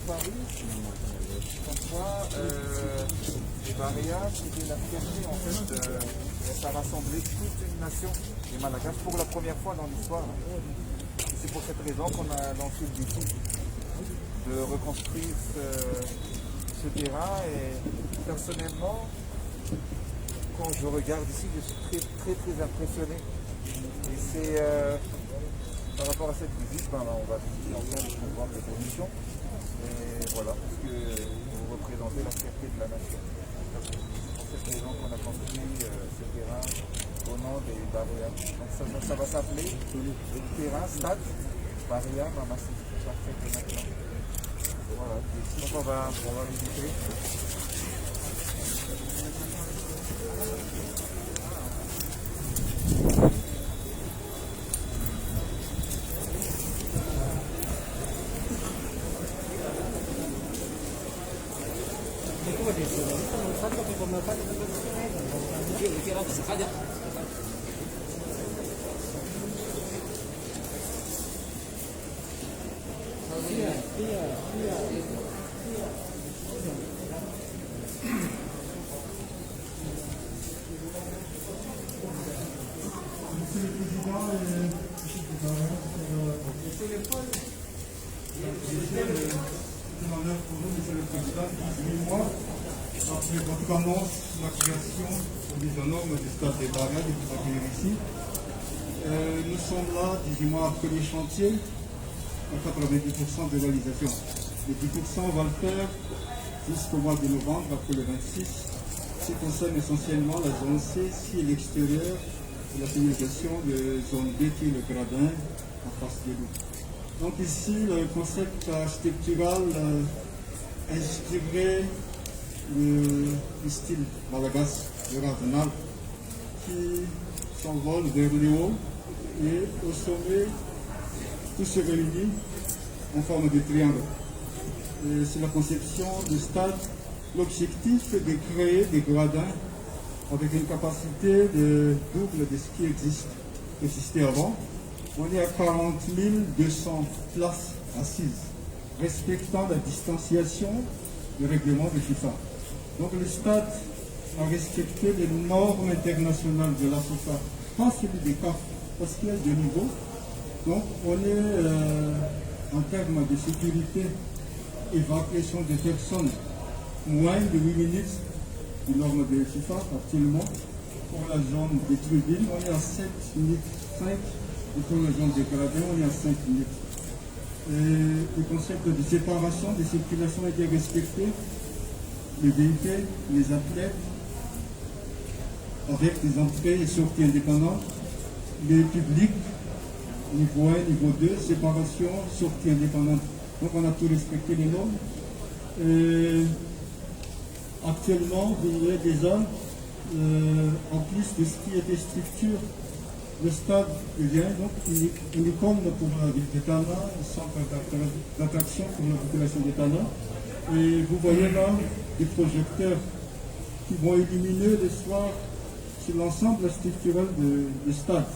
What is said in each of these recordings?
Paris, comme quoi les barrières, c'était la fierté en fait, ça rassemblait toute une nation, les Malagasy, pour la première fois dans l'histoire. C'est pour cette raison qu'on a lancé le défi de reconstruire ce terrain. Et personnellement, quand je regarde ici, je suis très impressionné. Et c'est par rapport à cette visite, on va visiter ensemble pour voir les conditions. Et voilà, parce que vous représentez la fierté de la nation. C'est pour cette raison qu'on a construit ce terrain au nom des Barrières. Donc ça va s'appeler le terrain Stade Barrières Mamassi. Voilà, donc on va visiter. Monsieur le Président et Monsieur le Gouverneur, c'est un honneur pour nous, Monsieur le Président, 18 mois après votre annonce sur la création de mise aux normes du stade des Barrières de vous accueillir ici. Nous sommes là, 18 mois après les chantiers, à 90% de réalisation. Les 10% on va le faire jusqu'au mois de novembre, après le 26. Ce qui concerne essentiellement la zone C, si l'extérieur, et la signalisation de zone B qui est le gradin en face de l'eau. Donc ici, le concept architectural inspirait le style malagasy, le ravenal, qui s'envole vers le haut et au sommet, tout se réunit en forme de triangle. C'est la conception du stade. L'objectif est de créer des gradins avec une capacité de double de ce qui existait avant. On est à 40 200 places assises, respectant la distanciation du règlement de FIFA. Donc le stade a respecté les normes internationales de la FIFA, pas celui des CAF, parce qu'il y a deux niveaux. Donc on est en termes de sécurité, évacuation des personnes, moins de 8 minutes de norme de FIFA actuellement. Pour la zone des tribunes, on est à 7 minutes 5, et pour la zone des gradins, on est à 5 minutes. Et le concept de séparation des circulations a été respecté. Les véhicules, les athlètes, avec des entrées et sorties indépendantes, les publics, niveau 1, niveau 2, séparation, sortie indépendante. Donc on a tout respecté les normes. Et actuellement, vous voyez déjà, en plus de ce qui était structure, le stade devient donc une icône pour la ville de Tana, un centre d'attraction pour la population de Tana. Et vous voyez là des projecteurs qui vont illuminer le soir sur l'ensemble structurel du stade,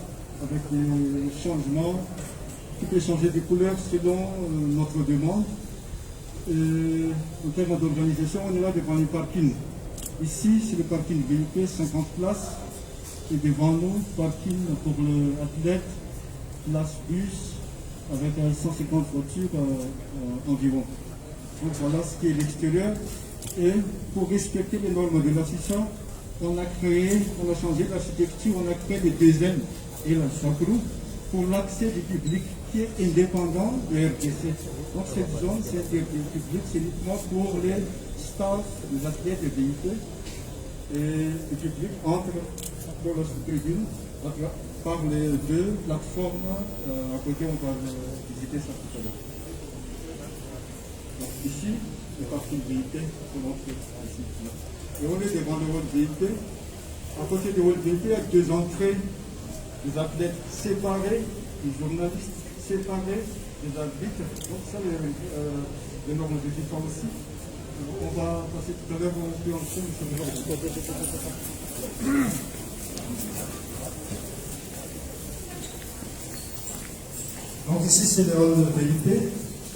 avec des changements qui peuvent changer de couleur selon notre demande. Et en termes d'organisation, on est là devant un parking. Ici, c'est le parking VIP, 50 places. Et devant nous, parking pour l'athlète, place bus, avec 150 voitures environ. Donc voilà ce qui est l'extérieur. Et pour respecter les normes de la FIFA, on a changé l'architecture, on a créé des deuxièmes et la sacrou pour l'accès du public qui est indépendant de RDC. Donc cette zone, c'est public, c'est uniquement pour les staffs, les athlètes et véhicules. Et le public entre dans la tribune par les deux plateformes à côté, on va visiter ça tout à l'heure. Donc ici, le parking véhicule pour l'entrée ici. Et on est devant le hall véhicule. À côté du hall véhicule, il y a deux entrées, des athlètes séparés, des journalistes séparés, des arbitres. Donc ça, les normes de FIFA aussi. On va passer tout à l'heure au plus ancien, Donc ici c'est le hall VIP.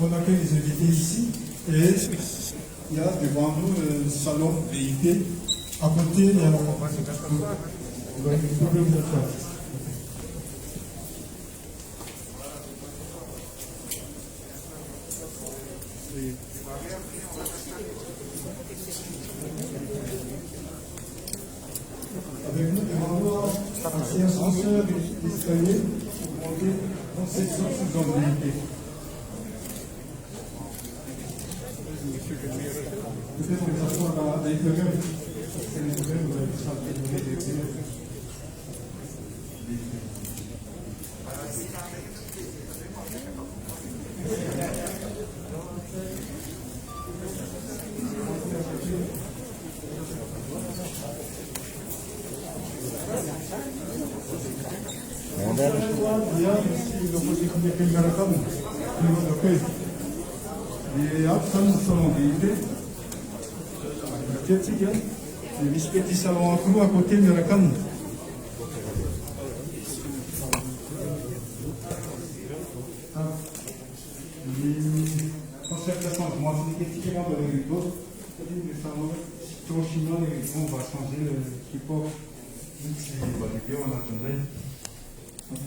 On accueille les invités ici. Et il y a devant nous le salon VIP. À côté, il y a avec nous devant nous, c'est un ascenseur d'escalier pour monter dans cette zone VIP. Peut-être que ça soit à l'intérieur. C'est l'intérieur où la salle de di salon aku à côté de la cam. Concertation, moi je dis que dans le rideau, le salon chinois, on va changer le support. Si on attendrait. Donc,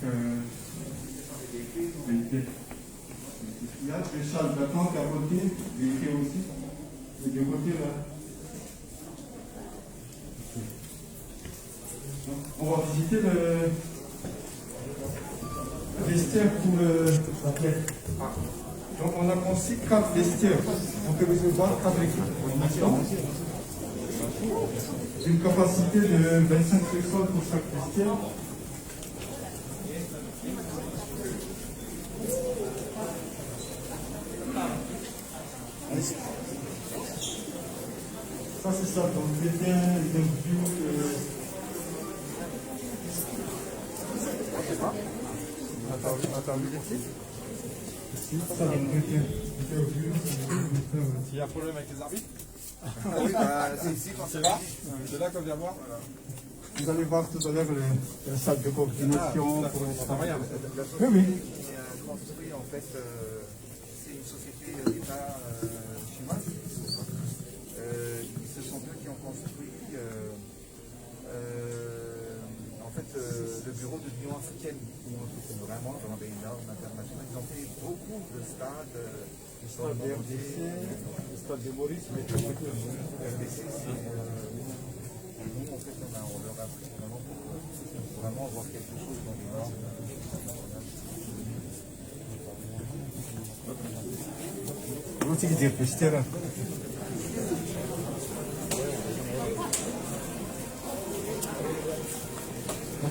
il y a des salles d'attente à côté, des aussi, et de côté là. On va visiter le vestiaire pour l'athlète. Donc on a conçu 4 vestiaires. On peut recevoir 4 équipes. Une capacité de 25 personnes pour chaque vestiaire. Ça c'est ça, donc j'ai bien vu S'il y a un problème avec les arbitres. Oui, c'est ici quand c'est là. C'est là qu'on vient voir. Vous allez voir tout à l'heure la salle de coordination pour les travail. Oui, oui. Construit en fait, c'est une société d'État chinoise. Ce sont eux qui ont construit en fait le bureau de l'Union africaine. Vraiment dans des normes internationales. Ils ont fait beaucoup de stades. Le stade de RDC, le stade de Maurice, mais le RDC, c'est nous, en fait, on leur a appris vraiment avoir quelque chose dans les normes. Vous aussi, dire vestiaire.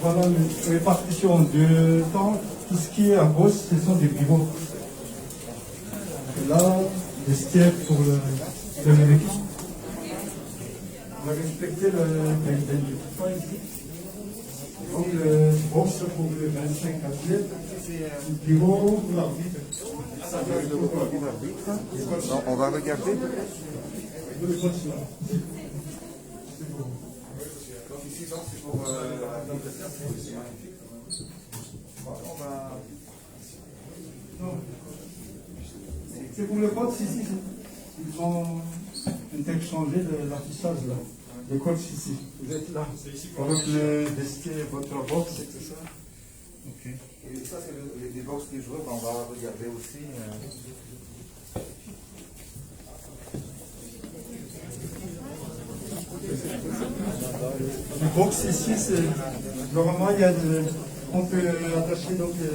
Voilà une répartition de temps. Tout ce qui est à gauche, ce sont des bureaux. Et là, vestiaire pour l'Amérique. On a respecté le point ici. Donc le box pour le 25 athlètes. Le bureau pour l'arbitre. On va regarder. Le coach là. Donc ici, c'est pour c'est pour le coach ici. Ils ont interchangé l'affichage là. Le coach ici. Vous êtes là. Avec le vestiaire, votre box et tout ça. Ok. Et ça, c'est les box des joueurs, on va regarder aussi. Le box ici, c'est normalement il y a on peut attacher donc le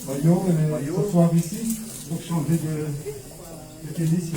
maillot et ce soir ici pour changer de tennis.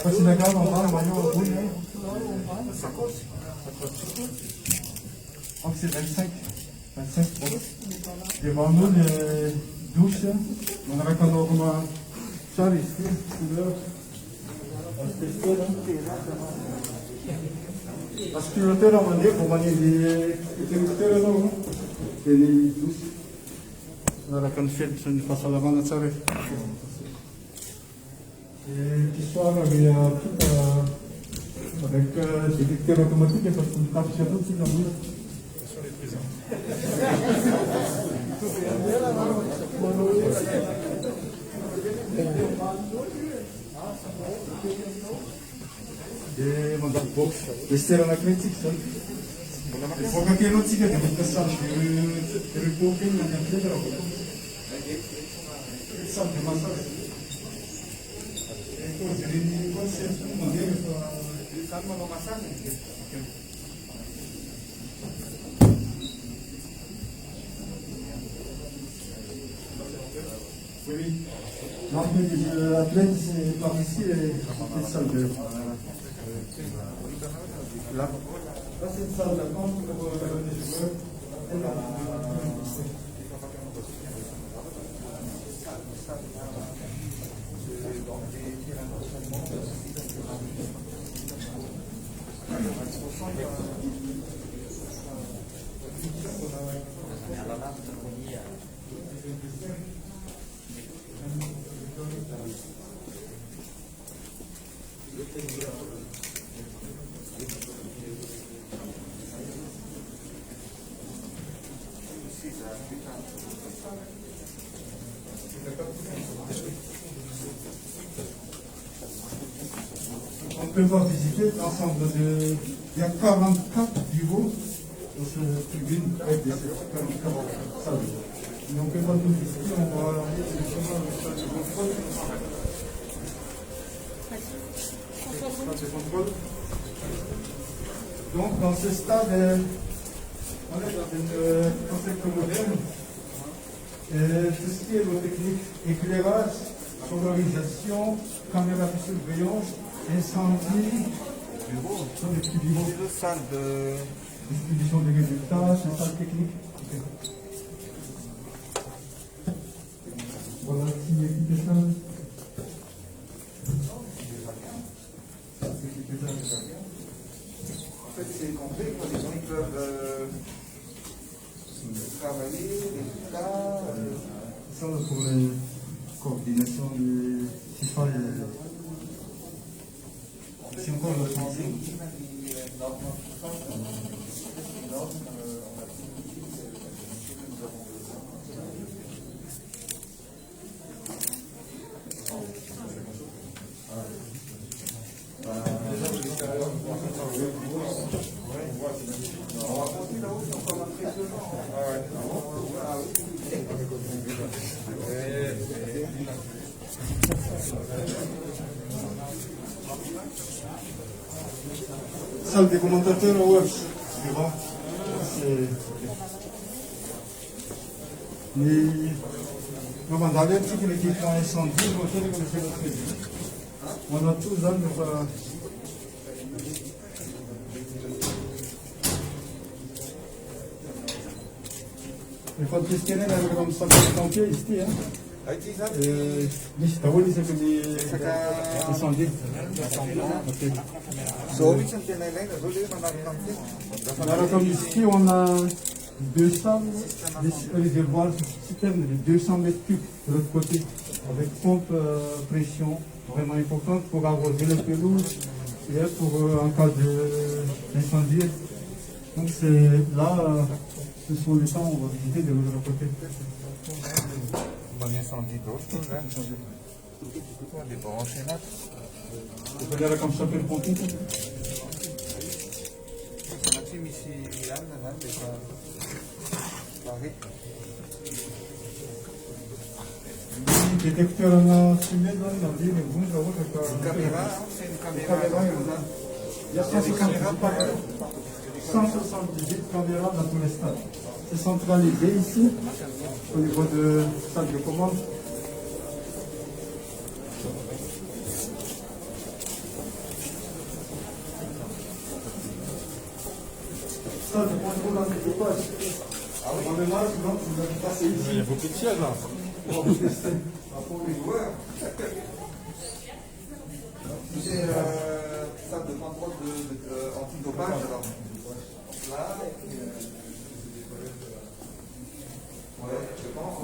C'est d'accord, on va le maillot rouge. Donc c'est 25 devant nous les douches. On a recommandé ça ici, couleur. Aspirateur à manier pour manier les interrupteurs, non? Et les douces. Là, la conférence, c'est une façon à la main à ça. Et l'histoire, il y a tout avec des détecteurs automatiques, parce qu'on tape sur tout, c'est comme et mon box, le stéréomagnétique, ça. Il faut que quelqu'un tire des messages de reporting dans un peu de ça, c'est massage. Et quand j'ai une conception, on dit que ça me massage. Oui. L'athlète, c'est par ici, c'est ça de. Là, c'est une salle d'attente pour les joueurs. On peut voir visiter l'ensemble de. Il y a 44 niveaux dans cette tribune avec des 44 salles. Et on peut voir tout visiter, on va donc dans ce stade, on est dans un concept moderne. Tout ce qui est nos techniques, éclairage, sonorisation, caméra de surveillance, incendie, sont des petits bureaux. C'est le salle de Distribution des résultats, c'est une salle technique. Voilà, qui équipe ça. En fait, c'est complet, les gens peuvent travailler, les cas. Ça, pour la coordination des FIFA c'est encore le français. Salle des commentateurs au web, tu vois. Mais on va aller un petit peu l'équipe en incendie, on a tout ça, mais pas. Il faut tester là, comme ça, les pompiers ici, hein. Nicht, da wollte ich ja für die Incendie. So, wie sind die Länder? So leben wir Alors, comme ici, on a 200 réservoirs citernes de 200 mètres cubes de l'autre côté, avec pompe pression vraiment importante pour arroser les pelouses et pour en cas d'incendie. Donc, c'est là, ce sont les temps où on va visiter de l'autre côté. On incendie d'autres, là. On débranche là. Vous pouvez aller comme ça, faire le pompier. Maxime ici, là, c'est pas pareil. Détecteur en fumée, là, il a dit, mais bon, je vois que c'est une caméra. Il y a 178 caméras dans tous les stades. C'est centralisé ici, au niveau de salle de commande. Salle de contrôle en équipage. On est là, donc vous allez passer ici. Il y a beaucoup de sièges là. Pour vous tester. Pour les joueurs. C'est salle de contrôle antidopage. Alors, là, ouais, je pense.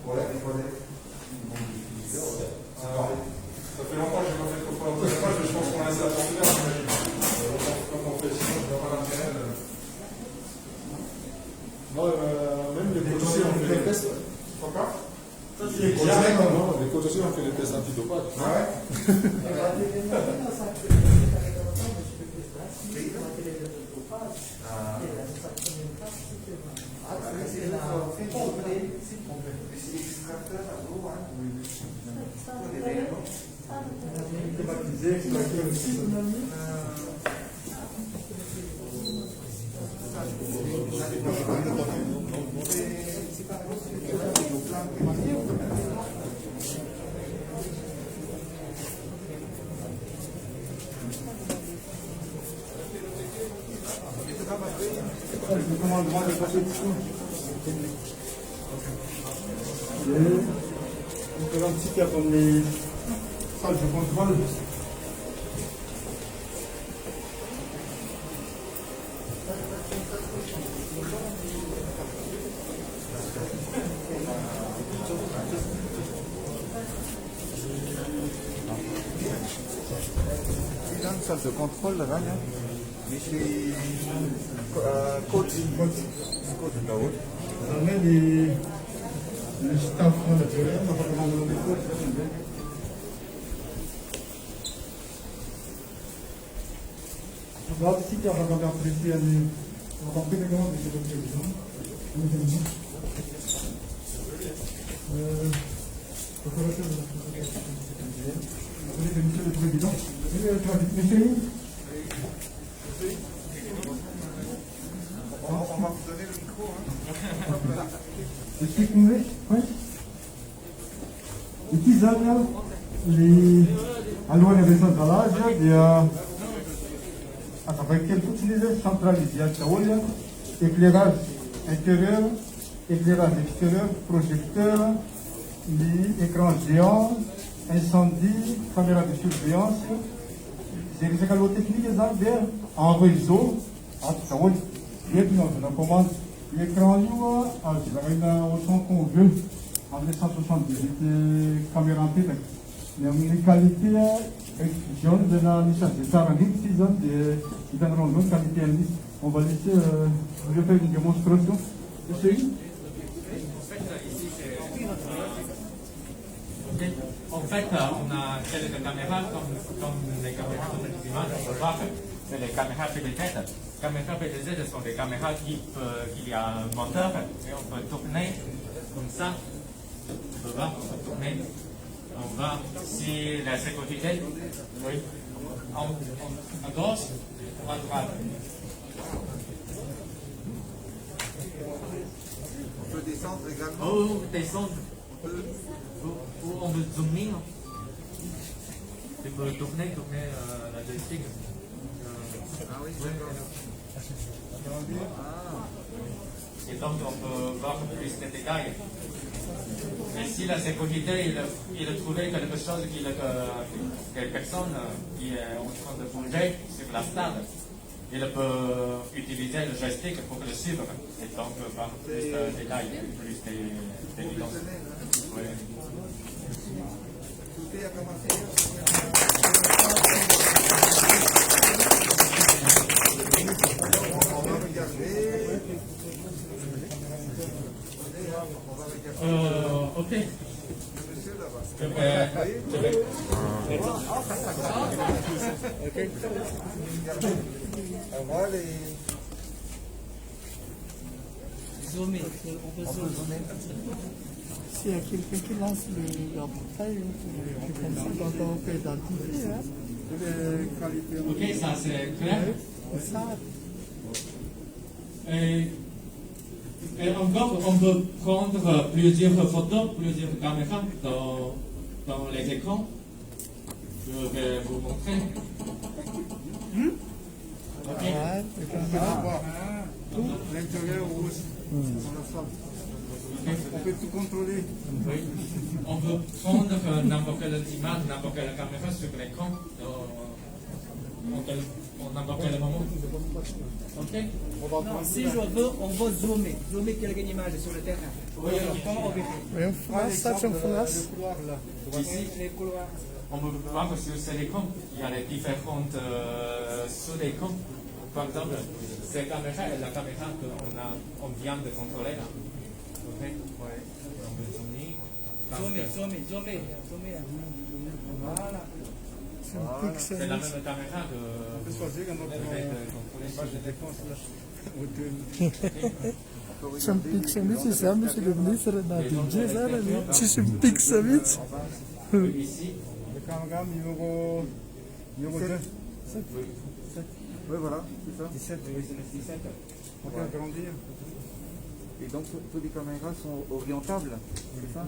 Ouais, les volets. Ça fait longtemps que je n'ai pas fait de contrôle antidopage, mais je pense qu'on a laissé la porte ouverte. Comme on fait sinon, je vois pas l'intérêt. Non, même les coachs aussi ont fait des tests. Pourquoi? Les coachs aussi ont fait des tests antidopage. Ouais. Le commandement de compétition. On peut un petit peu comme les salles de contrôle. Il y a une salle de contrôle là-bas, là. Mais chez coach là-haut. On met les staff à l'intérieur, on va prendre les coachs. On va aussi faire un regard précis à nous. On va prendre les commandes de cette opération. Monsieur le Président, monsieur, On va vous donner le micro. je suis convaincu, oui. Les petits avions, allora le centralage, avec quel utiliser centralisé à éclairage intérieur, éclairage extérieur, projecteur, écran géant, incendie, caméra de surveillance. C'est les techniques en réseau, on commande l'écran, autant qu'on veut, en 278 caméras intégrées. Il y a une qualité exclusion de la licence. C'est un season de une qualité. On va laisser, je fais une démonstration. En fait, on a quelques caméras comme les caméras de l'image, on peut voir que c'est les caméras PDZ. Les caméras PDZ sont des caméras qui y a un moteur et on peut tourner comme ça. On peut voir, on peut tourner. On voit si la sécurité, oui, à gauche ou à droite. On peut descendre également. Oh, descendre. Ou on veut zoomer. Tu peux tourner la joystick. Ah oui, Et donc on peut voir plus de détails. Mais si la sécurité, il a trouvé quelque chose que personne qui est en train de bouger sur la stade, il peut utiliser le joystick pour le suivre. Et donc voir plus de détails, plus d'évidence. Oui. Tout est à commencer. On va regarder. Ok. Monsieur là-bas. Je vais. On voit les. Zoomer. On peut zoomer. S'il y a quelqu'un qui lance le portail, comme ça, on peut identifier. Ok, ça c'est clair. Ça, Et encore, on peut prendre plusieurs photos, plusieurs caméras dans les écrans. Je vais vous montrer. Ok. ouais, Tout, l'intérieur ou aussi, dans la salle. On peut tout contrôler. Oui. On peut prendre n'importe quelle image, n'importe quelle caméra sur l'écran en n'importe quel moment. Ok? Non, si je veux, on va zoomer. Zoomer quelques images sur le terrain. Oui. Comment on fait? Oui, un flash, ça c'est un flash. Le couloir là. Ici, Les couloirs. on peut voir que sur cet écran, il y a les différentes sous-écrans. Par exemple, cette caméra est la caméra qu'on vient de contrôler là. Ok? Ouais. On peut zoomer. Zoomer. Voilà. C'est un pixel C'est la mix. même caméra que On peut choisir un autre image de défense là. C'est un pixel mix, c'est ça, monsieur le ministre, dans le budget, ça, là, c'est un pixel mix. ici. Le caméra numéro 2. Oui, voilà, c'est ça. 17. On peut agrandir. Et donc, toutes les caméras sont orientables, c'est ça?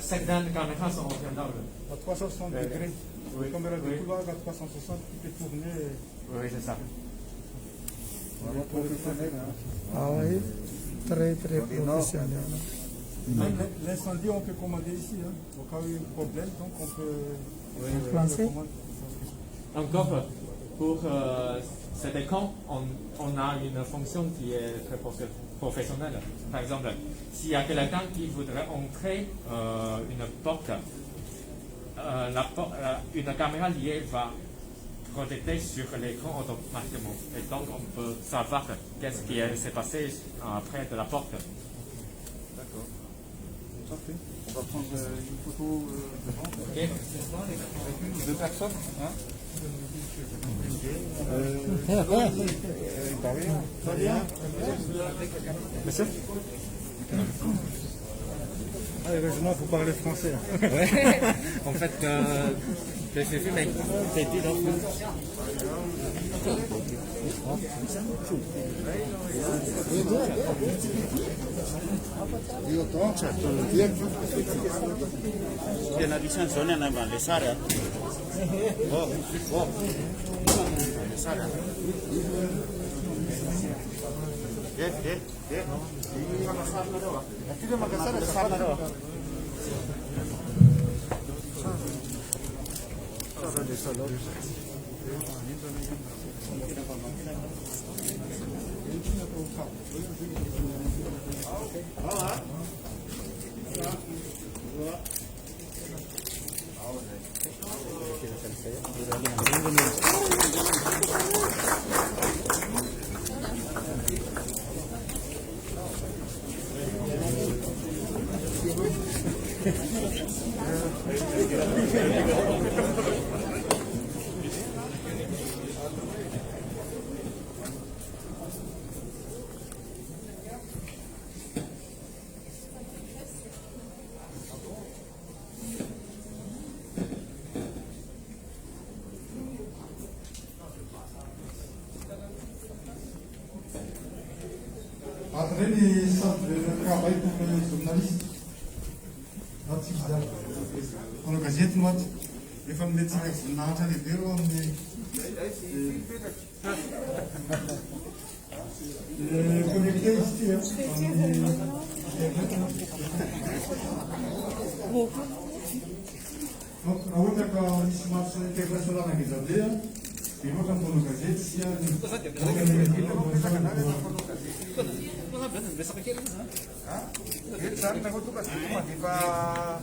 Certaines caméras sont orientables. À 360 degrés. Oui. La caméra Oui. de couloir à 360 qui peut tourner. Oui, c'est ça. Vraiment professionnel, hein. Ah oui, très très professionnel. Même l'incendie, on peut commander ici. Hein. Au cas où il y a un problème, donc on peut Français? Encore, pour cet écran, on a une fonction qui est très professionnelle. Par exemple, s'il y a quelqu'un qui voudrait entrer une porte, une caméra liée va projeter sur l'écran automatiquement. Et donc, on peut savoir qu'est-ce qui s'est passé près de la porte. D'accord. Parfait. On va prendre une photo devant. Ok. Avec deux personnes, hein? Monsieur heureusement, vous parlez français. Ouais. En fait, j'ai vu mais c'est dit donc. Tiene dicensione nella lesarea. Lesarea. Après les centres de travail pour les journalistes. On a gazette wat. Je van dit zijn na zijn het bureau om connecté ici. Donc, a outra com isso mais integração lá na guisadeira. E vou cantar no gazete se a Sana nakutuka sima di ba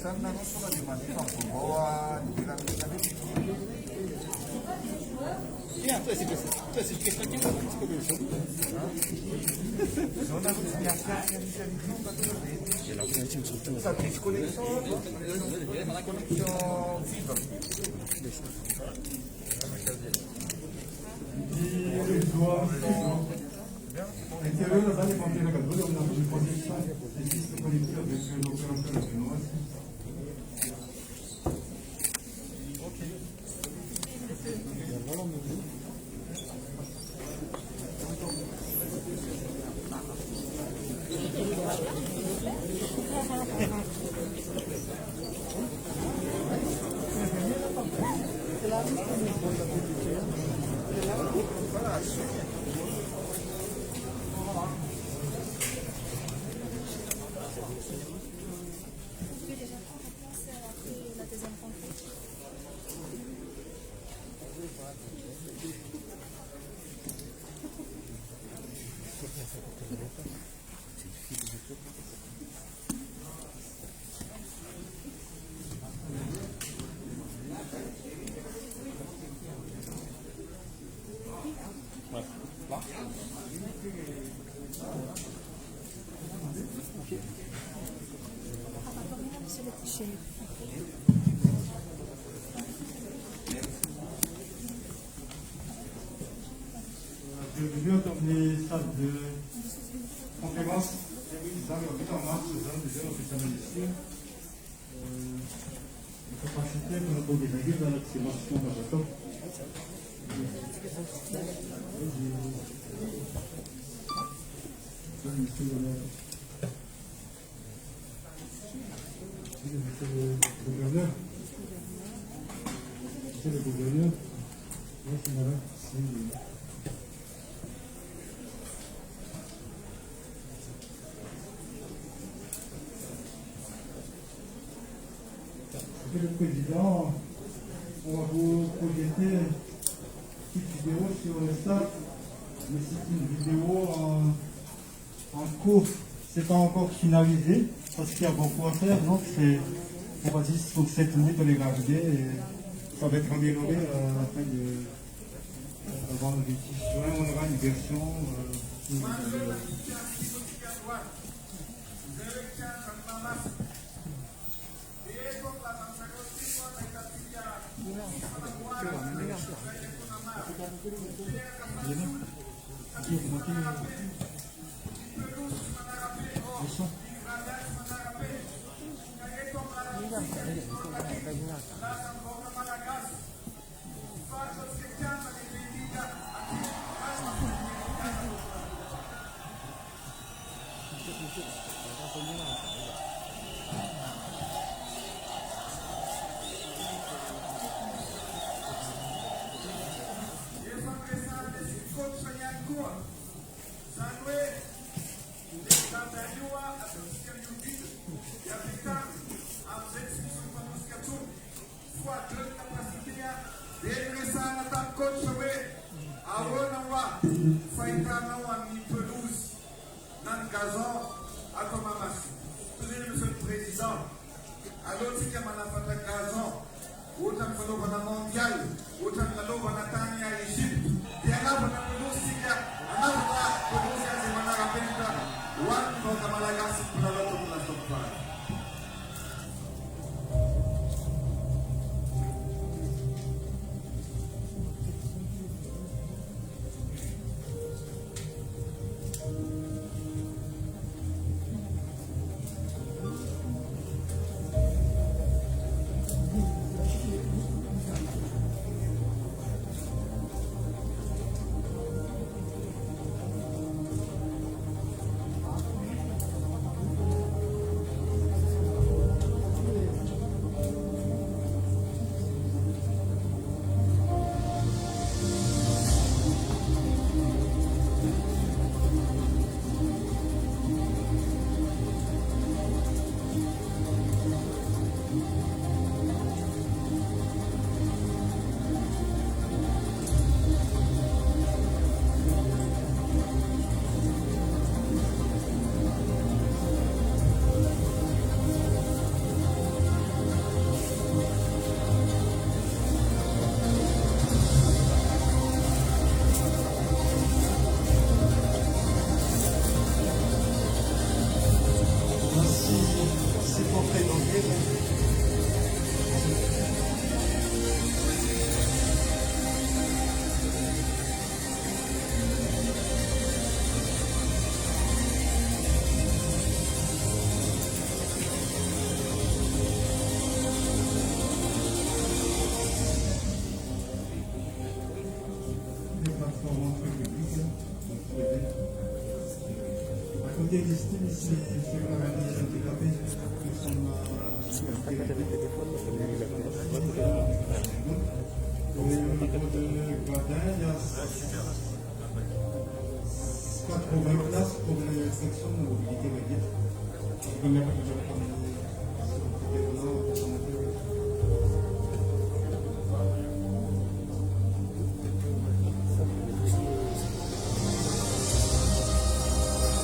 sana nakutuka di ba di pambawa di bilang kita ni zona kusinyasa sa disconnexion fibre l'intérieur là, les pompiers, on a besoin de protection. Existe connecté avec l'opérateur chinois. Je viens comme les salles de conférence dans le en mars, dans les jeunes officiels ici. La capacité de nous organiser dans l'activation de la top. Monsieur le gouverneur. Monsieur le gouverneur. Merci madame. Monsieur le Président, on va vous projeter une petite vidéo sur le stade, mais c'est une vidéo en cours. C'est pas encore finalisé parce qu'il y a beaucoup à faire, donc on va dire sur 7 minutes de les garder et ça va être amélioré à la fin de avant le 26 juin. On aura une version. Monsieur le Président, alors si kama napata gazon, autant que l'on va mondial, autant que l'on va Tania Égypte, et là on a produit on a produit des manarapenta, one dans la Malagasy pour la population.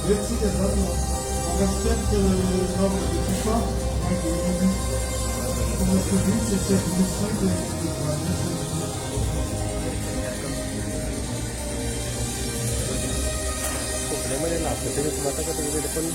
Merci d'être là. On respecte le nombre de FIFA. Pour notre but, c'est cette mission de problema de la que tiene que matar que te depan.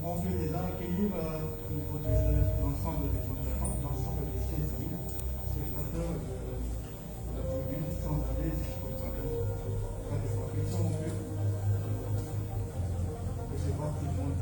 Donc on veut les accueillir au niveau de l'ensemble des conférences, l'ensemble des sièges spectateurs de la tribune sans aller jusqu'au palais. Pas de protection non plus. Recevoir tout le monde.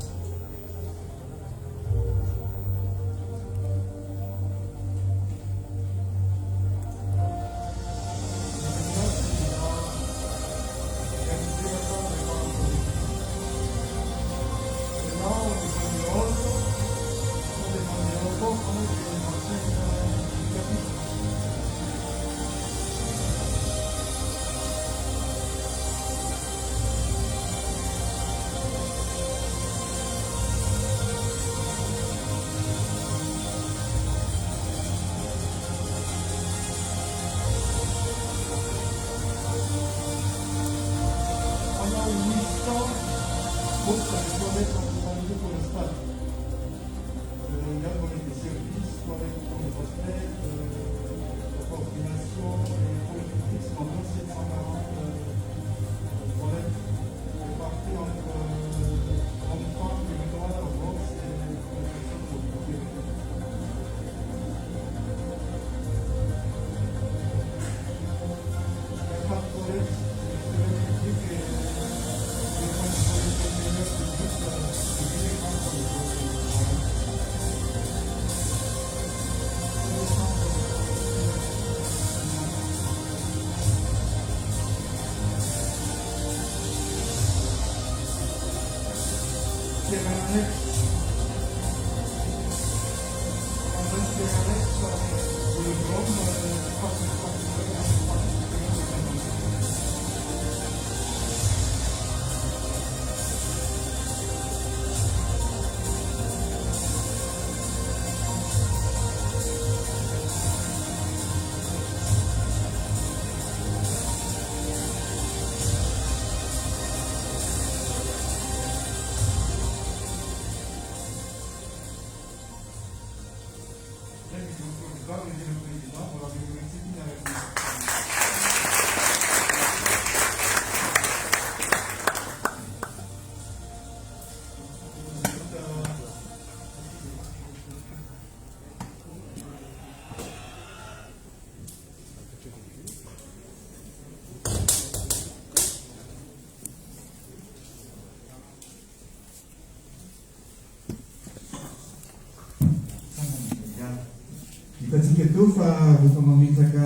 Hitantsika teo fa rehefa mametaka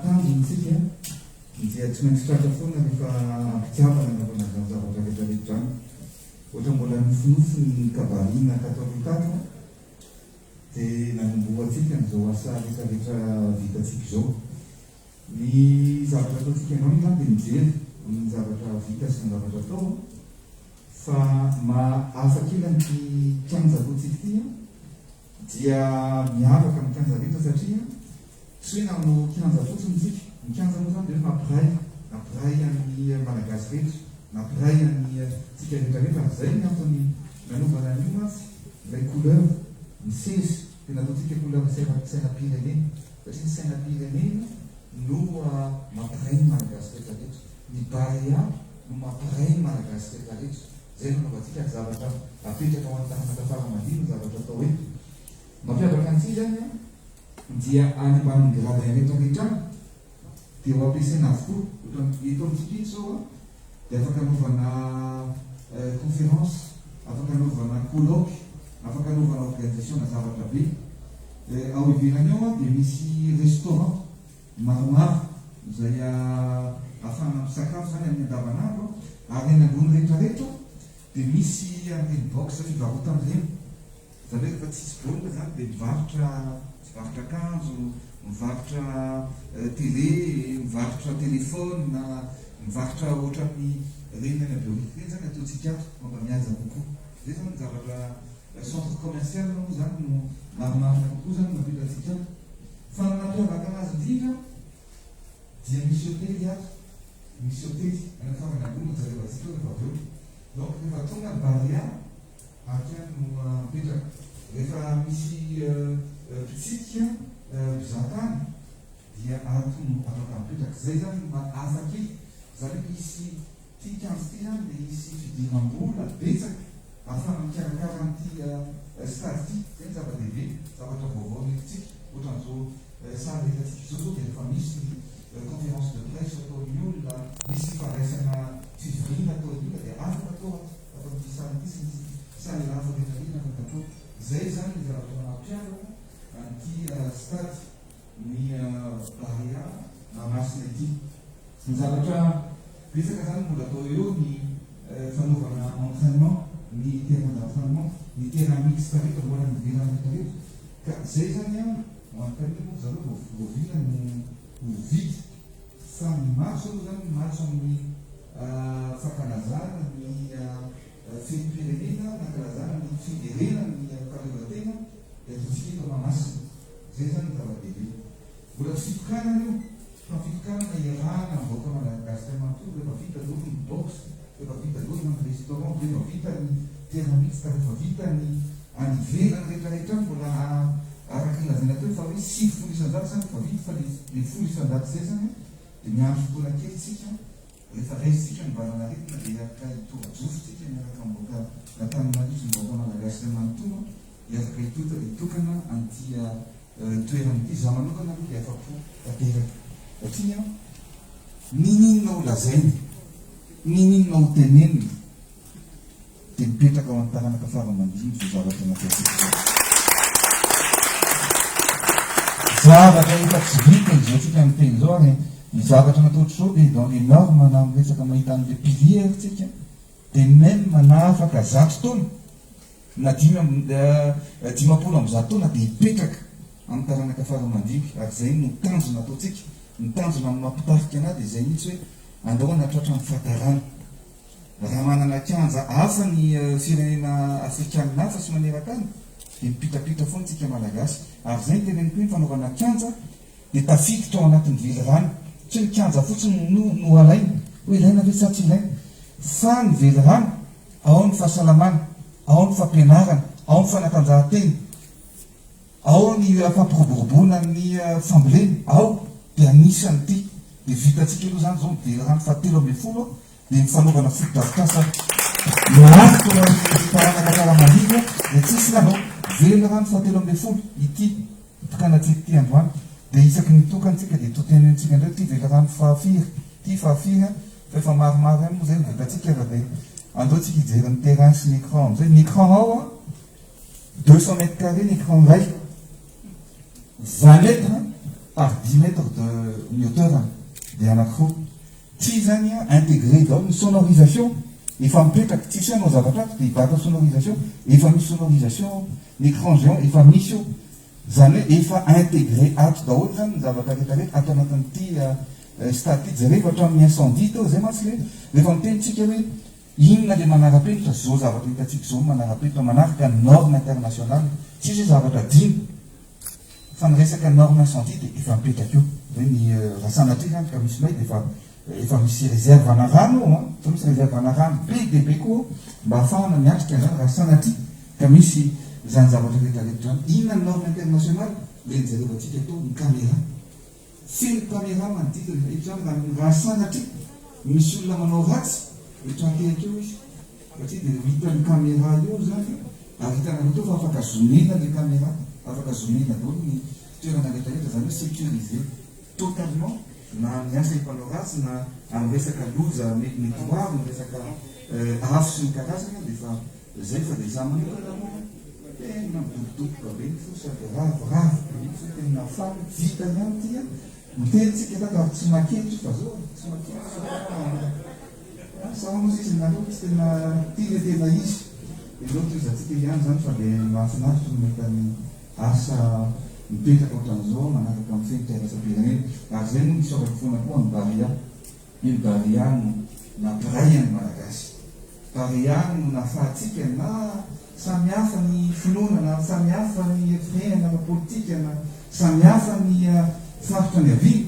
tanjony isika dia tsy maintsy tratra foana rehefa mpitiavana anaovana izany zavatra rehetrarehetra any. Ohatra mbola nofinofy ny kabariana katolika dia nanomboantsika n'izao asa rehetrarehetra vitantsika izao. Ny zavatra ataontsika ianao izany dia mijery ny zavatra vita sy ny zavatra atao fa hafa kely an'ity kianja ataontsika ity dia miavaka amin'ny kianja rehetra satria tsy hoe nanao kianja fotsiny tsika. Ny kianja moa zany dia nampiray amin'ny malagasy rehetra, nampiray amin'ny tsika rehetrarehetra. Zay ny antony nanovana an'io mantsy ilay couleur ny sesy dia nataontsika couleur sainam-pirenena satria ny sainam-pirenena no mampiray ny malagasy rehetrarehetra, ny barea no mampiray ny malagasy rehetrarehetra. Zay no nanaovantsika zavatra apetraka ao an-tanàna mandino zavatra atao hoe mampiavaka antsika zany dia any ambanin'ny gradin rehetrarehetra dia ho ampiasaina avokoa. Eto amintsika ito zao dia afaka anaovana conférence, afaka anaovana colloque, afaka anaovana organisation na zavatra be. Ao ivelany ao dia misy restaurant maromaro izay ahafahana misakafo zany amin'ny andavanandro, ary any ambony rehetrarehetra dia misy an'ireny box fivarotan'ireny. Zany hoe rehefa tsisy baolina zany dia mivarotra akanjo, mivarotra télé, mivarotra téléphone, mivarotra ohatran'ny reny any abiorika reny zany ataontsika ato mba mihaja kokoa. Zay zany zavatra centre commercial moa zany no marimarina kokoa zany mampitantsika ato. Fa ny mampiavaka anazy indrindra dia misy hôtely ato, misy hôtely anafavana ambony zareo atsika rehefa avy eo. Donc rehefa tonga ny barea aty any no mipetraka. Rehefa misy mpitsika mpizahatany dia ato no afaka mipetraka. Zay zany hafa kely. Zany hoe misy ity kianja ity zany dia misy fidiram-bola betsaka afana mikarakara an'ity stade ity zay ny zava-dehibe zavatra vaovao miditsika ohatran'izao sary rehetratsika izao dia rehefa misy conférence de presse ataon'ny olona misy faraisana fivoriana ataon'ny olona dia afaka atao ataon'ity sary ity sy misy sary raha rehetrarehetra afaka atao zay zany ny zavatra mampiavaka an'ity stade ny Barea na Masina ity. Ny zavatra betsaka zany mbola atao eo ny fanaovana entraînement ny terrain d'entraînement ny terrain mixte rehetra mbola niverana rehetra ka zay zany manontany moa zareo voavila no vidy fa ny marso aloha zany marso amin'ny fankalazana ny fetim-pirenena nankalazana ny fiderena ny fahaleovan-tena ataontsika eto Mahamasina zay zany ny zava-dehibe mbola tsy fitokanana io fa fitokanana iarahana vaoaka malagasy manontolo rehefa vita aloha ny box rehefa vita aloha ny restaurant rehefa vita ny terrain mixte rehefa vita ny anivelany rehetrarehetra mbola araka ny lazaina teo fa hoe 50 isan-jato zany fa vita fa le 10 isan-jato zay zany dia miandro fotoana kely isika rehefa raisitsika ny valanaretina dia afaka hitovajofitsika miaraka mboka natanimariso mboka malagasy zay manontolo dia afaka hitokana an'ity toeran'ity za manokana aloha dia afa-po tanteraka satria ninina ho lazainy ninina ho tenenina dia mipetraka ao amin'ny taranaka faharamandimy zay zavatra nampiasika zavatra efa tsy vita izao tsika amin'ny teny zao ary ny zavatra nataotry zao dia dans les normes na miresaka mahita an'le pilière tsika dia même na afaka 100 taona na 10 amin'ny 100 taona dia hipetraka amin'ny taranaka faharamandimy ary zay no tanjona ataotsika ny tanjona amin'ny mampitarika anah dia zay mihitsy hoe andrahoana tratra amin'ny fahatarana raha manana kanja hafa ny firenena afrikanina hafa sy maneraka any dia mipitapitra foana tsika malagasy ary zay ny teneniko hoe fanaovana kanja dia tafiditra ao anatin'ny velirano tsy ny kanja fotsiny no alaina hoe ilaina ve sa tsy ilaina fa ny velirano ao ny fahasalamana ao ny fampianarana ao ny fanatanjahantena ao ny fampiroboroboana ny fambolena ao dia anisan'ity dia vitatsika aloha zany zao mivelirano fahatelo ambin'ny folo dia mifanaovana foto-drafikasa miarito taranaka faharamandimy dia tsisy nanao velirano fahatelo ambin'ny folo ity tokanatsika ity androany dia isaky nitokantsika dia totenentsika indray ty velirano fahafiry ty fahafiry fa efa maromaro ihany moa zay ny vitatsika fa dia andeotsika hijery ny terrain sy ny écran amizay ny écran ao 200 mètres carrés ny écran iray 20 mètres par 10 mètres de hauteur dia anankiroa tsy zany intégré dao ny sonorisation efa mipetraka tsisy anao zavatra dia hibata sonorisation efa misy sonorisation ny écran géant efa misy io zany hoe efa intégré ato daholo zany ny zavatra rehetrarehetra ato anatin'ity stade ity jereo hatramin'ny incendie teo zay masy le rehefa mitenitsika hoe inona le manara-penitra zao zavatra hitatsika zao manara-penitra manaraka norme internationale tsisy hoe zavatra dimy fa niresaka norme incendie dia efa mipetraka io hoe ny rasanatry zany ka misy may dia efa misy réserve ana rano ao fa misy réserve ana rano be dia be koa mba ahafahana miatrika zany rasanatry ka misy zany zavatra rehetrarehetra zany inona ny norme internationale le nijerevantsika atao ny caméra feno caméra manodidina etrany na ny rasanatry misy olona manao ratsy etrankehika eo izy satria dia hitany caméra io zany ary hitanao teo fa afaka zomena le caméra afaka zomena daholo ny toerana rehetrarehetra zany hoe sécurisé totalement na miasa impanao ratsy na amin'ny resaka loza métoire ny resaka afo sy ny karazana dia fa zay fa dia za manokana tena midobodoboka be ny fo sady ravoravo be tena faly vita ihany tia mitenitsika taka tsy maketry fa zao tsy maketry samozy izy naloha tsy tena tia tena izy dia zao toizatsika ihany zany fa dia mahafinaritra no mahita ny asa mipetraka ohatran'izao manaraka amin'ny feniterasapirenena ary zay no misy afaka foana koa ny Barea iny Barea no nampiray any malagasy Barea no nahafahatsika na samihafa ny finoana na samihafa ny fiainana politika na samihafa ny faritra ny avia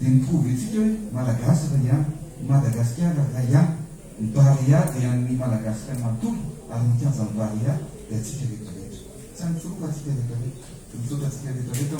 dia niprovy antsika hoe malagasy raha ihany Madagasikara raha ihany ny Barea dia ny Madagasikara manontolo ary mikanja ny Barea dia atsika rehetrarehetra tsy any firoka atsika rehetrarehetra misotra atsika rehetrarehetra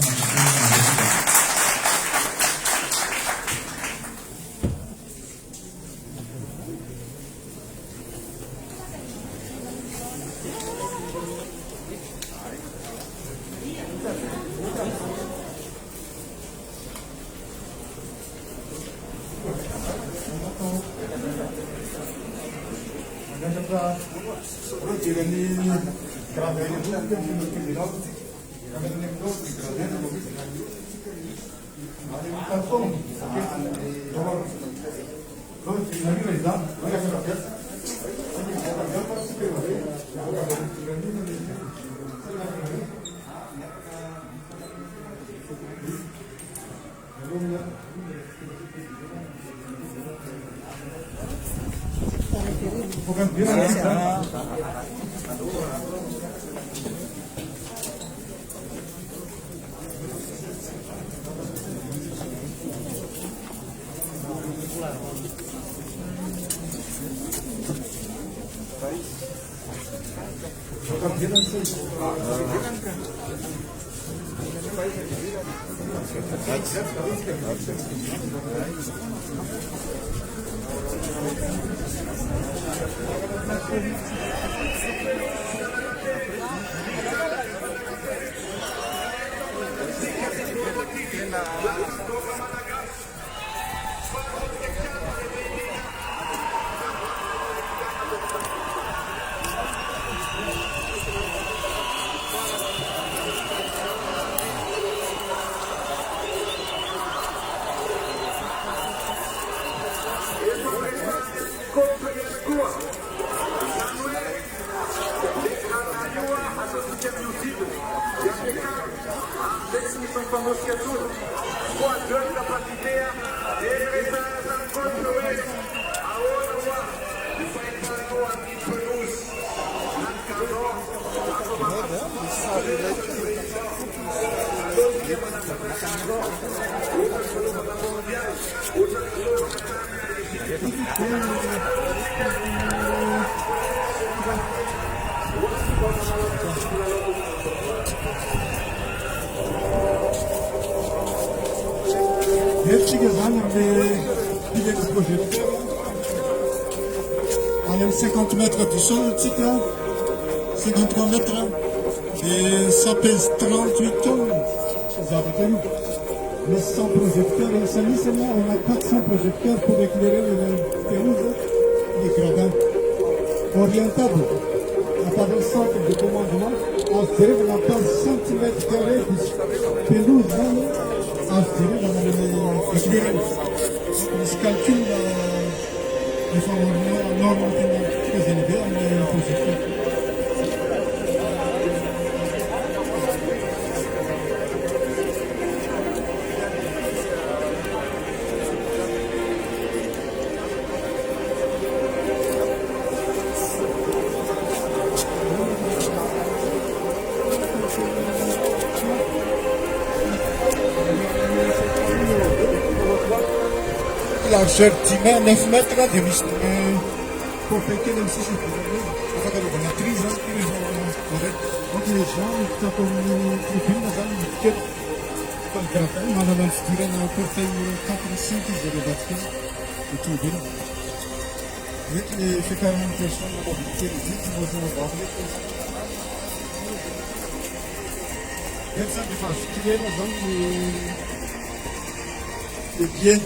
Heftige Sachen wie des projecteurs. On est 50 mètres du sol, le titre là. 53 mètres. Et ça pèse 38 tonnes. Mais sans projecteur, et seulement on a 400 projecteurs pour éclairer les pelouses, les gradins. Orientable. À part le centre de commandement, on dirait qu'on a pas centimètre carré de pelouse. Éclairé. On se calcule les normes très élevées en projecteur. Largeur 10 9 mètres, pour fêter même si c'est on a 3 ans, donc les gens, quand on filme, comme gratin, on a inspiré dans le portail 45 de bâtiment, et tout bien. C'est quand même une question de mobilité, les gens vont se regarder. Il y a ça qui passe, qui est dans les biens.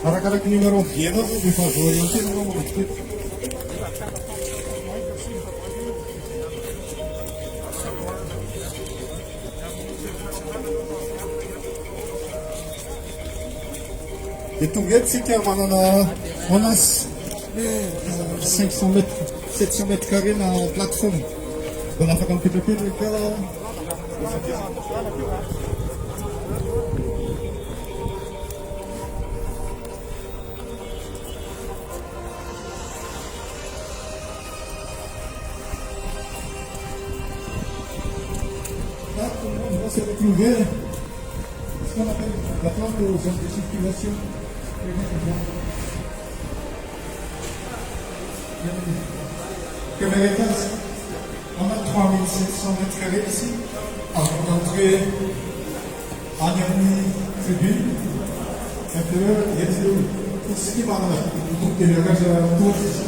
Harakara numéro 10, il faut orienter le nombre de trucs. Et tout bien, c'est qu'on a 500 mètres, 700 mètres carrés dans la plateforme. On a fait un petit peu plus de cas. On va se retrouver ce qu'on appelle la plante aux zones de circulation. On a 3700 mètres carrés ici, avant d'entrer en tribune. L'intérieur, il y a tout ce qui va dans le garage autour ici.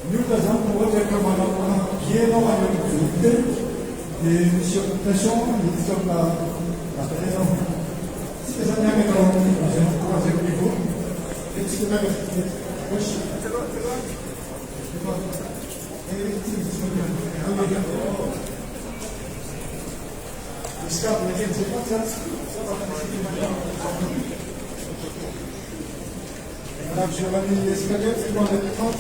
Nous, par exemple, pour dire que pieno Et sur cette pression, nous sommes la présence. Si les années avec le troisième niveau, et si les années alors, je vais aller l'escalier, c'est quoi les 30?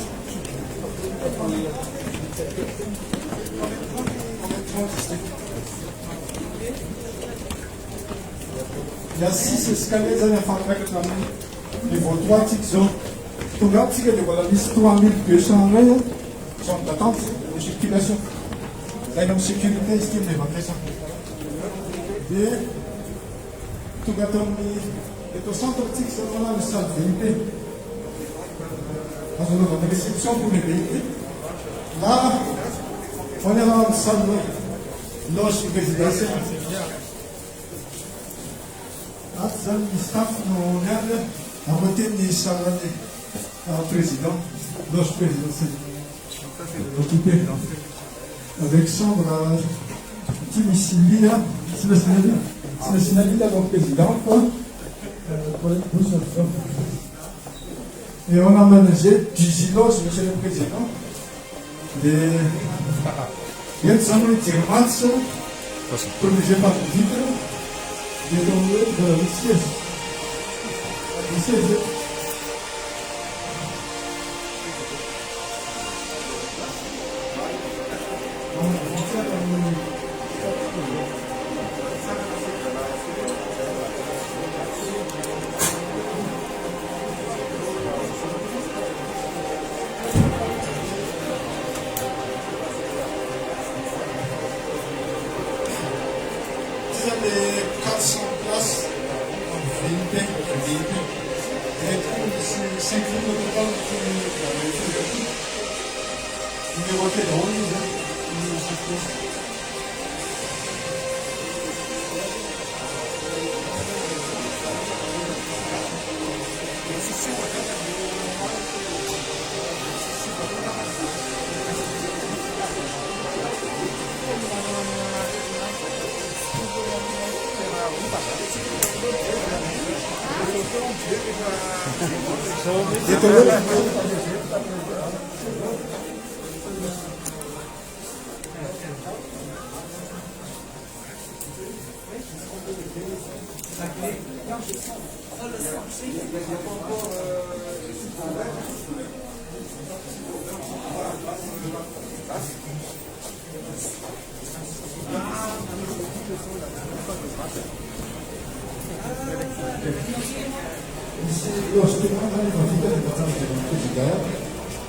Il y a 6 escaliers à la fin de niveau 3 sections. Tout le monde sait que la liste 3200 sont d'attente de circulation. Là, il y a une sécurité estime d'évacuation. Et tout le monde est au centre de section, on a une salle véhicule. On a une réception pour les véhicules. Là, on est dans une salle de loge résidentielle. Là, le staff nous aide à voter les salariés président, loge présidentielle. Occupé avec Sandra Timisilia, c'est le Sénat donc président. Et on a managé du silence, monsieur le président, des Vietnamiens protégés par le titre des tombeurs de la siège.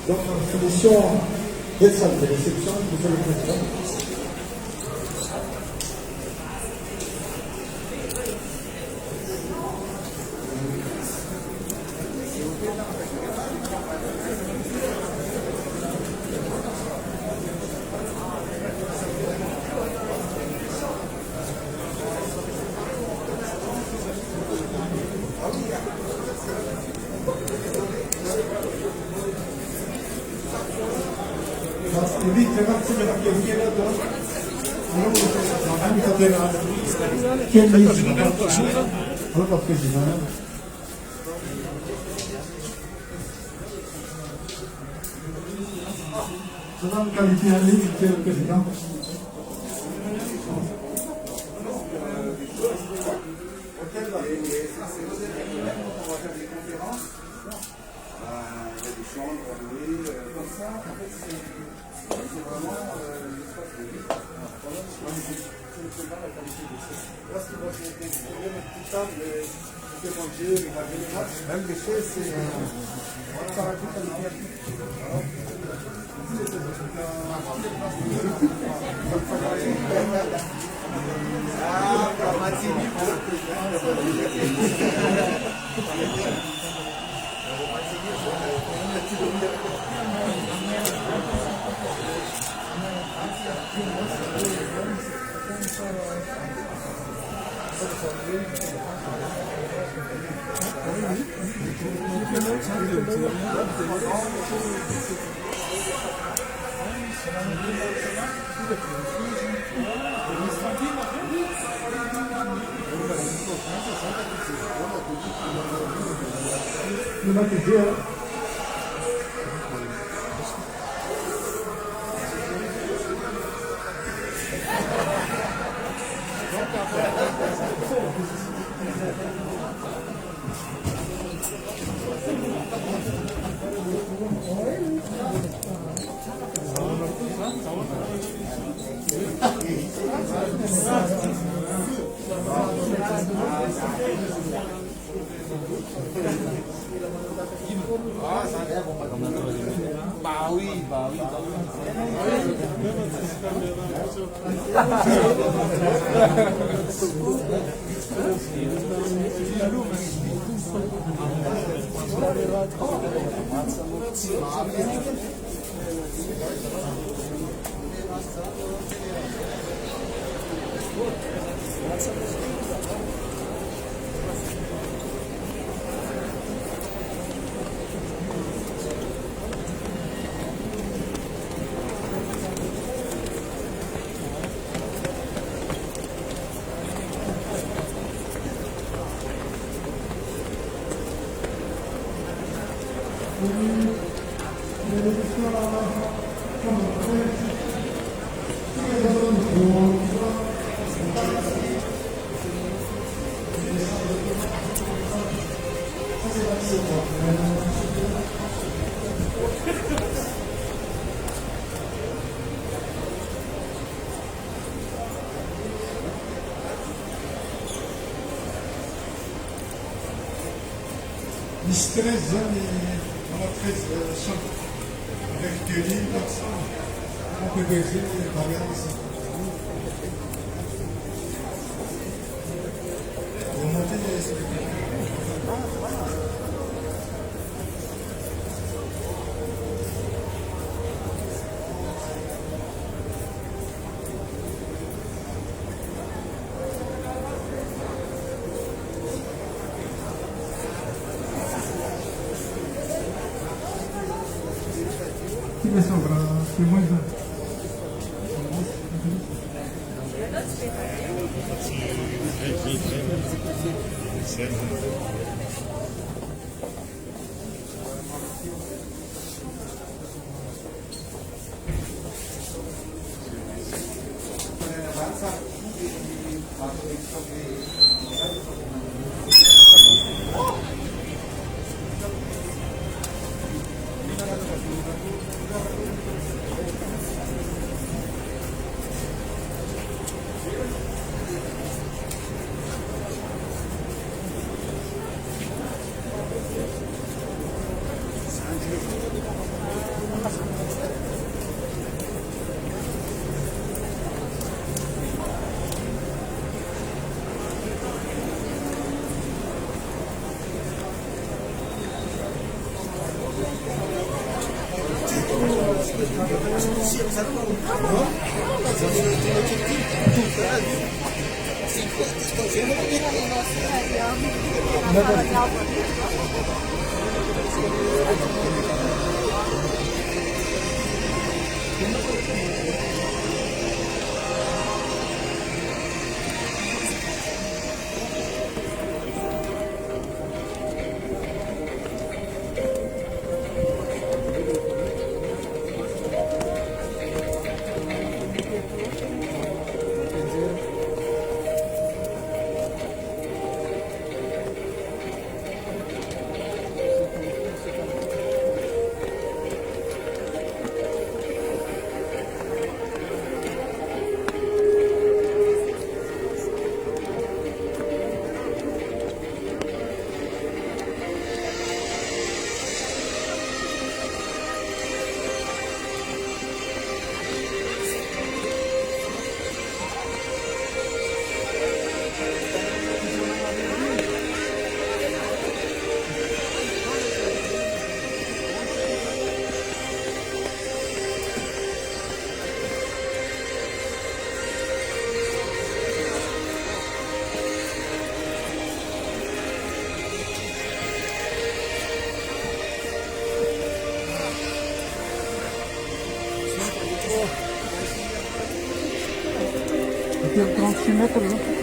Donc, en commission des salles de réception, monsieur le président. Quel livre votre président. Je vais me qualifier un livre, monsieur le président. Même les chaises, c'est Les 13 hommes dans la 13 chambres, avec des lignes comme ça, on peut baiser et regarder ça. Remonter les spectacles. Тебе sobra, que muito. sur 36 mètres là.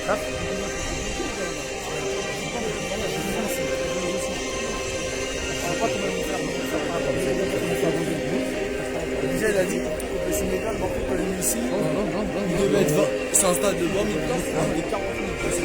Déjà, il a dit le Sénégal, par contre, le ici, il devait être 20. C'est un stade de 20 000 places, il est 40 000 places.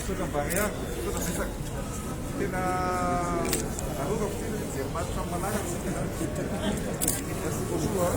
Sudah bayar, sudah bisa. Kita lalu waktu itu macam mana yang kita masih berdua.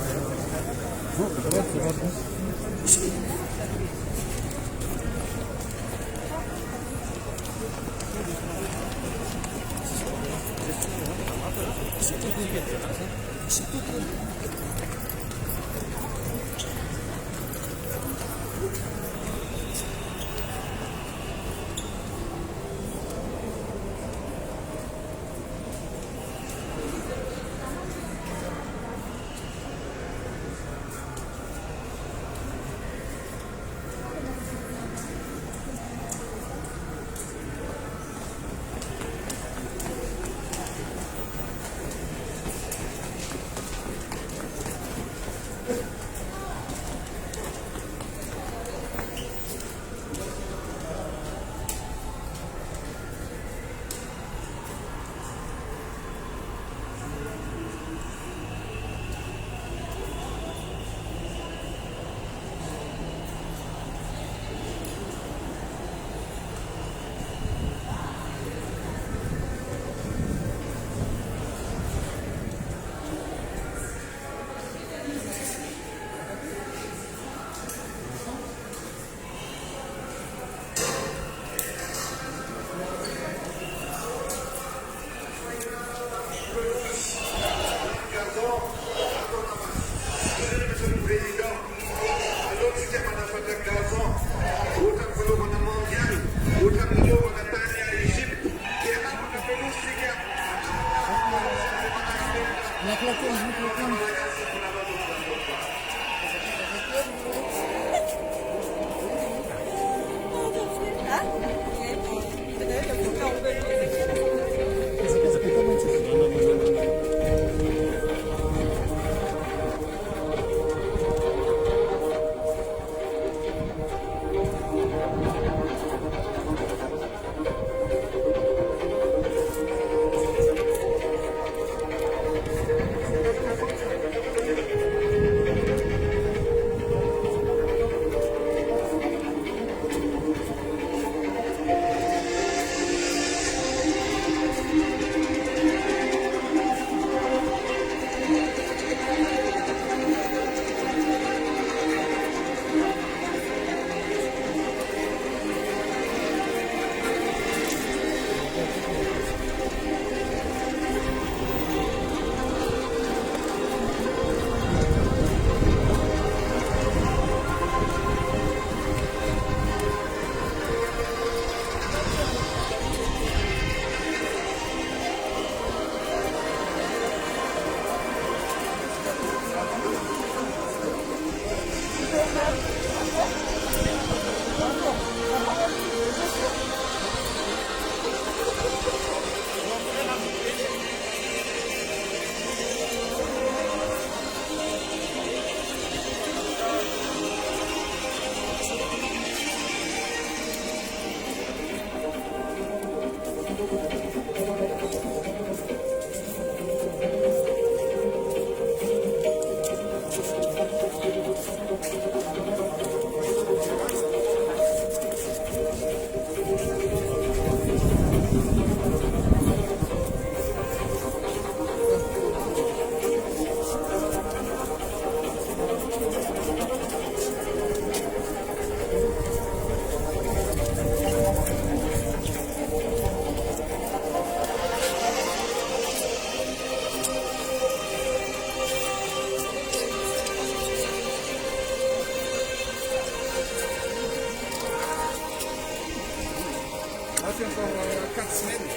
C'est encore 4 semaines.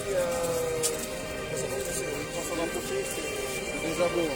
Et quand ça va pousser, c'est des abos.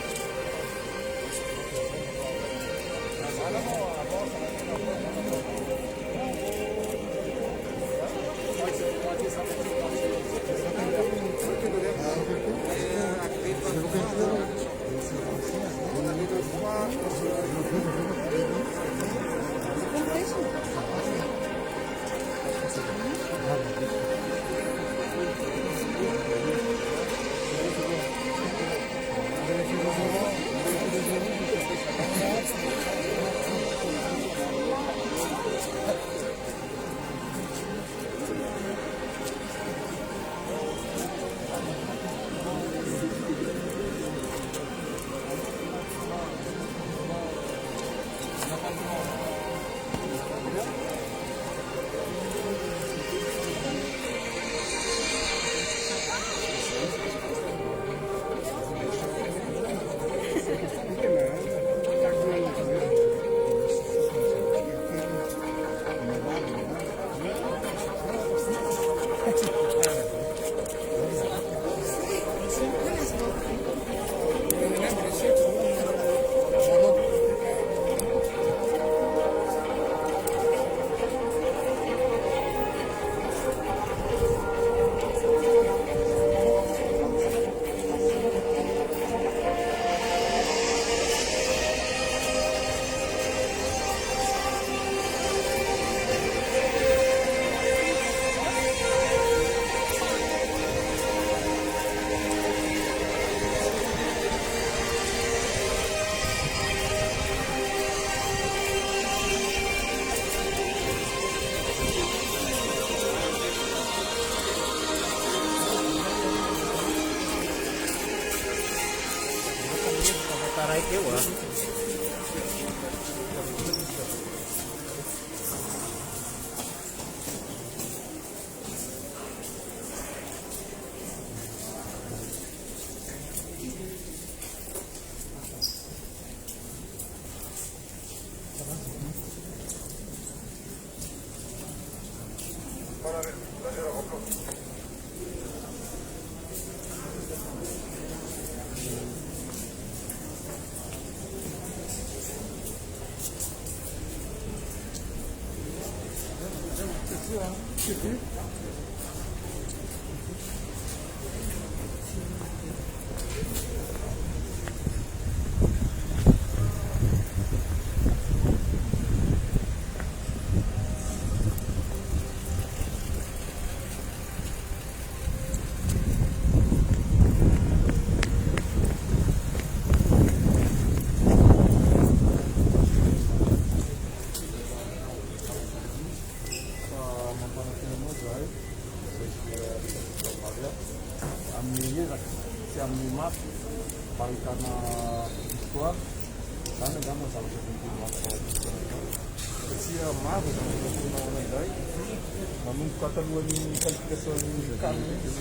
Manomboka talohan'ny qualification'ny CAN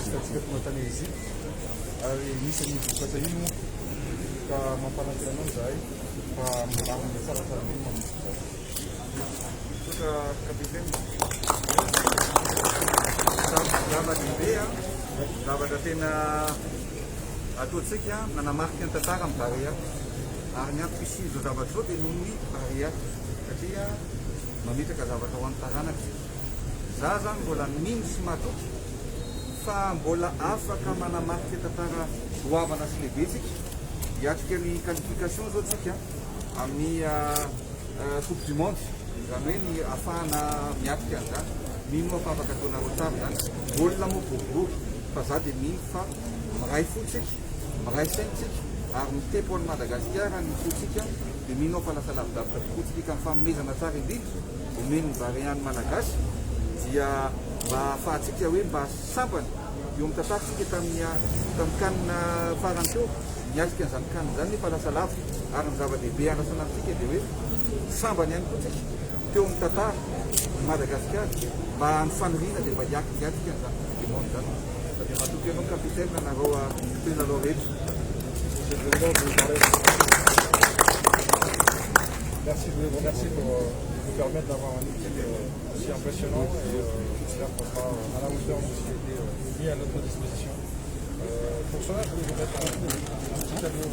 statistika tonga izy ary misy ny vokatra iny ka mampanankina anao zahay fa milamina tsaratsara ny manomboka kapiteny zava-dehibe zavatra tena ataontsika nanamarika ny tantara amin'ny Barea ary ny antoko izao zavatra izao dia noho ny Barea satria mametraka zavatra ho an'ny taranaka. Za zany mbola mino sy matoky fa mbola afaka manamarika tantara doavana sy lehibetsika hiatrika ny qualification zao tsika amin'ny coupe du monde zany hoe ny ahafahana miatrika an'izany. Mino moa fa afaka ataona rotsary zany olona moa boribory fa za dia mino fa miray fotsika miray saintsika ary mitempo an'i Madagasikara ny fotsika dia mino fa lasa lavidavitra tokoa tsika amin'ny fanomezana tsara indrindra omeny ny Bareany malagasy dia mba ahafahantsika hoe mba sambany eo amin'ny tantaritsika tamin'ny kanina farany teo niatrika an'izany kanina zany nefa lasa lava ary ny zava-dehibe arasana amintsika dia hoe sambany ihany koa tsika teo amin'ny tantara Madagasikara mba hanfaniriana dia mba hiatrika an'izany coupe du monde zany. Dia matoky ianao kapitaine nanareo toenareo rehetra. Merci pour nous permettre d'avoir un outil aussi impressionnant et j'espère qu'on sera à la hauteur de ce qui a été mis à notre disposition. Pour cela, je vais vous mettre un petit tableau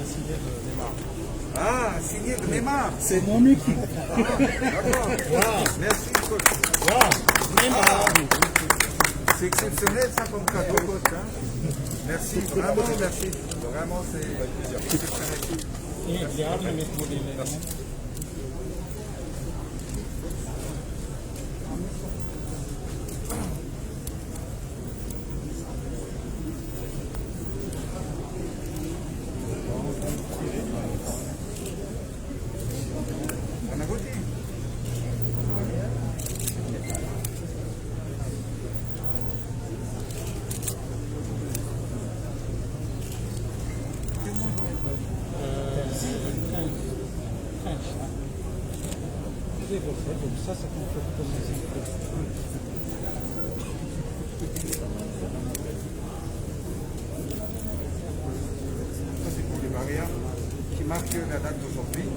signé de Neymar. Ah, signé de Neymar. C'est mon équipe. D'accord. Merci. Neymar. C'est exceptionnel ça comme cadeau, coach. Merci, vraiment merci. Vraiment c'est exceptionnel. Merci. Ça, ça complète comme c'est pour les Barea qui marque la date d'aujourd'hui.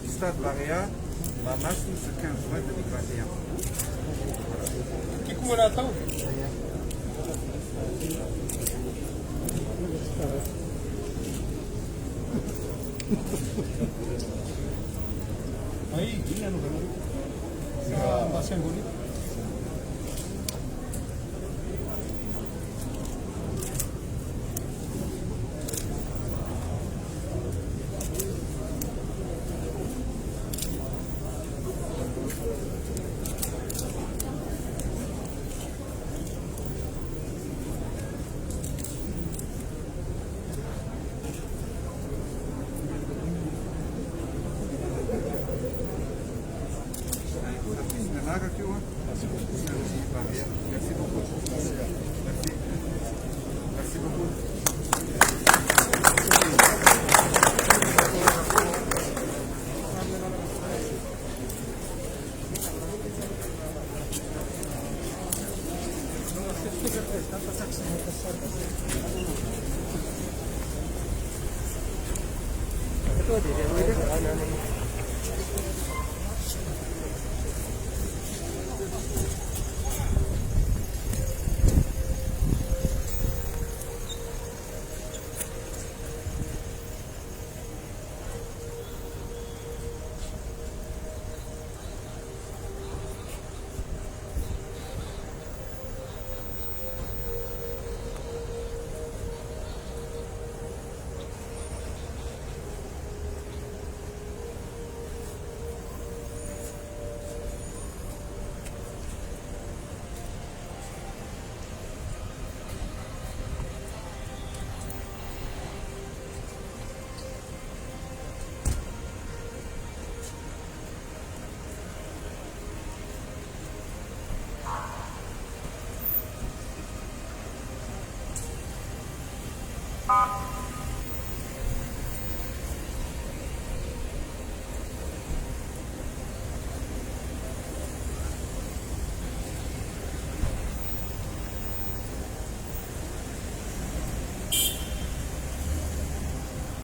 Stade Barea, Mamasou, ce 15 juin 2021. Qui couvre la table? Aí, Guilherme, Bastian Goli.